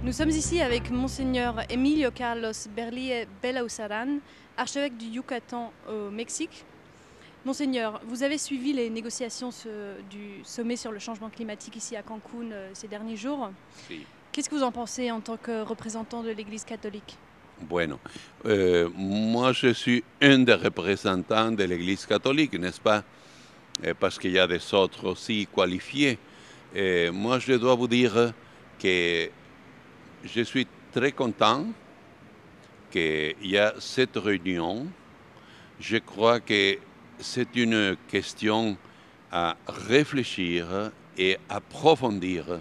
Nous sommes ici avec Monseigneur Emilio Carlos Berlie Belausaran, archevêque du Yucatan au Mexique. Monseigneur, vous avez suivi les négociations du sommet sur le changement climatique ici à Cancun ces derniers jours. Sí. Qu'est-ce que vous en pensez en tant que représentant de l'Église catholique? Bueno, moi je suis un des représentants de l'Église catholique, n'est-ce pas? Parce qu'il y a des autres aussi qualifiés. Moi je dois vous dire que je suis très content qu'il y a cette réunion. Je crois que c'est une question à réfléchir et approfondir.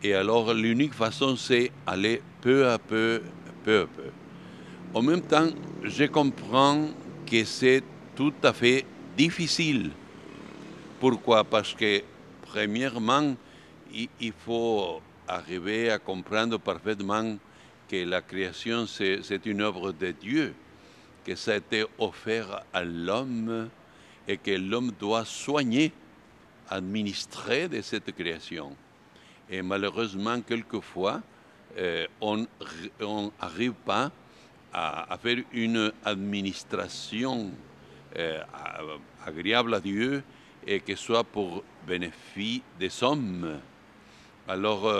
Et alors l'unique façon, c'est aller peu à peu, peu à peu. En même temps, je comprends que c'est tout à fait difficile. Pourquoi? Parce que, premièrement, il faut arriver à comprendre parfaitement que la création, c'est une œuvre de Dieu, que ça a été offert à l'homme et que l'homme doit soigner, administrer de cette création. Et malheureusement, quelquefois, on n'arrive pas à faire une administration agréable à Dieu et que soit pour bénéfice des hommes. Alors,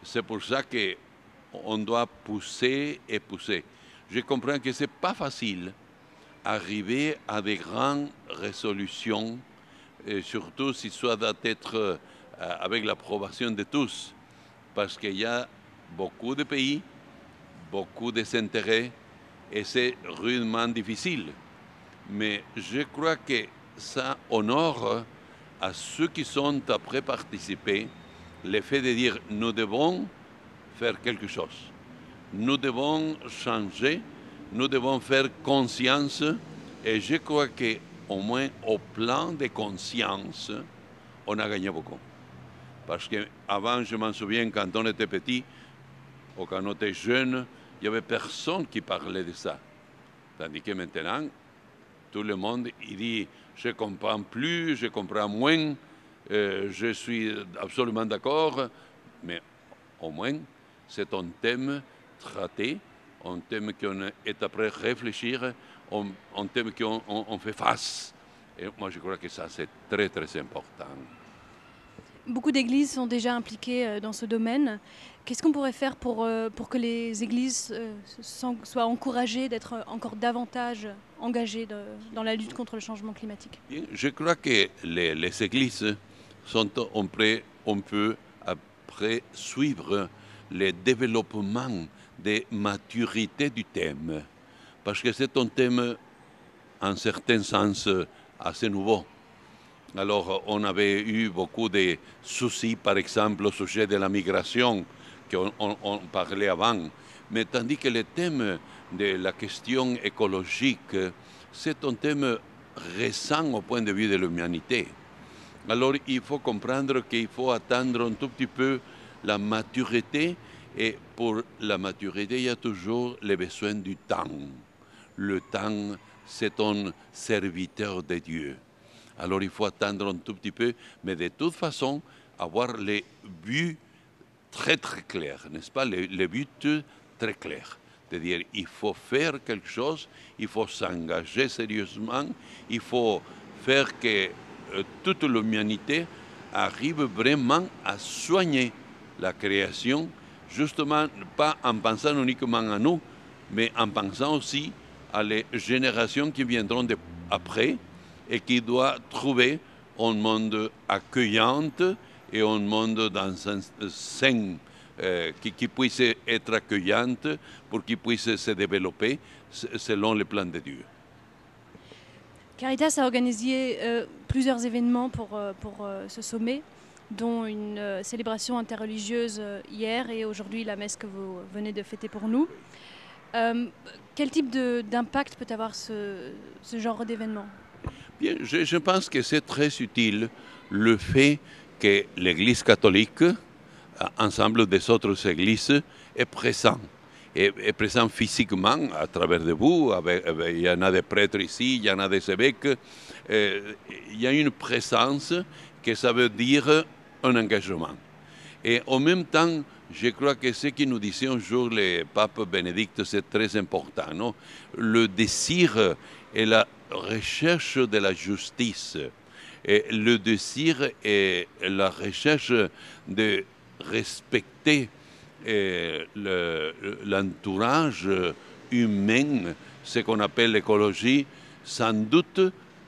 c'est pour ça qu'on doit pousser et pousser. Je comprends que ce n'est pas facile d'arriver à des grandes résolutions, surtout si ça doit être avec l'approbation de tous, parce qu'il y a beaucoup de pays, beaucoup d'intérêts, et c'est rudement difficile. Mais je crois que ça honore à ceux qui sont après participés le fait de dire nous devons faire quelque chose. Nous devons changer, nous devons faire conscience, et je crois qu'au moins au plan de conscience, on a gagné beaucoup. Parce qu'avant, je m'en souviens, quand on était petit, ou quand on était jeune, il n'y avait personne qui parlait de ça. Tandis que maintenant, tout le monde il dit je ne comprends plus, je comprends moins, je suis absolument d'accord, mais au moins c'est un thème traité, un thème qu'on est après réfléchir, un thème qu'on fait face. Et moi je crois que ça c'est très très important. Beaucoup d'églises sont déjà impliquées dans ce domaine. Qu'est-ce qu'on pourrait faire pour que les églises soient encouragées d'être encore davantage engagées dans la lutte contre le changement climatique? Bien, je crois que les églises sont on peut après suivre le développement de maturité du thème, parce que c'est un thème en certain sens assez nouveau. Alors, on avait eu beaucoup de soucis, par exemple, au sujet de la migration, qu'on parlait avant. Mais tandis que le thème de la question écologique, c'est un thème récent au point de vue de l'humanité. Alors, il faut comprendre qu'il faut attendre un tout petit peu la maturité. Et pour la maturité, il y a toujours le besoin du temps. Le temps, c'est un serviteur de Dieu. Alors il faut attendre un tout petit peu, mais de toute façon, avoir les buts très très clairs, n'est-ce pas? Les buts très clairs. C'est-à-dire, il faut faire quelque chose, il faut s'engager sérieusement, il faut faire que toute l'humanité arrive vraiment à soigner la création, justement pas en pensant uniquement à nous, mais en pensant aussi à les générations qui viendront après, et qui doit trouver un monde accueillant et un monde dans un sain qui puisse être accueillant pour qu'il puisse se développer selon le plan de Dieu. Caritas a organisé plusieurs événements pour ce sommet, dont une célébration interreligieuse hier et aujourd'hui la messe que vous venez de fêter pour nous. Quel type d'impact peut avoir ce genre d'événement? Bien, je pense que c'est très utile le fait que l'Église catholique, ensemble des autres églises, est présent. Est présent physiquement à travers de vous. Il y en a des prêtres ici, il y en a des évêques. Il y a une présence que ça veut dire un engagement. Et en même temps, Je crois que ce que nous disait un jour le pape Bénédicte, c'est très important. Non? Le désir et la recherche de la justice. Et le désir et la recherche de respecter l'entourage humain, ce qu'on appelle l'écologie, sans doute,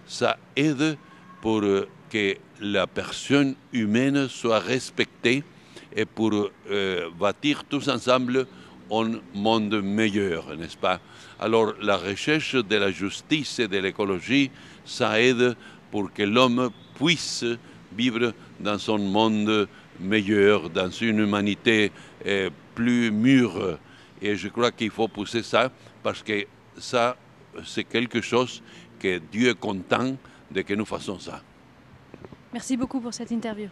ça aide pour que la personne humaine soit respectée et pour bâtir tous ensemble un monde meilleur, n'est-ce pas? Alors la recherche de la justice et de l'écologie, ça aide pour que l'homme puisse vivre dans un monde meilleur, dans une humanité plus mûre. Et je crois qu'il faut pousser ça parce que ça, c'est quelque chose que Dieu est content de que nous fassions ça. Merci beaucoup pour cette interview.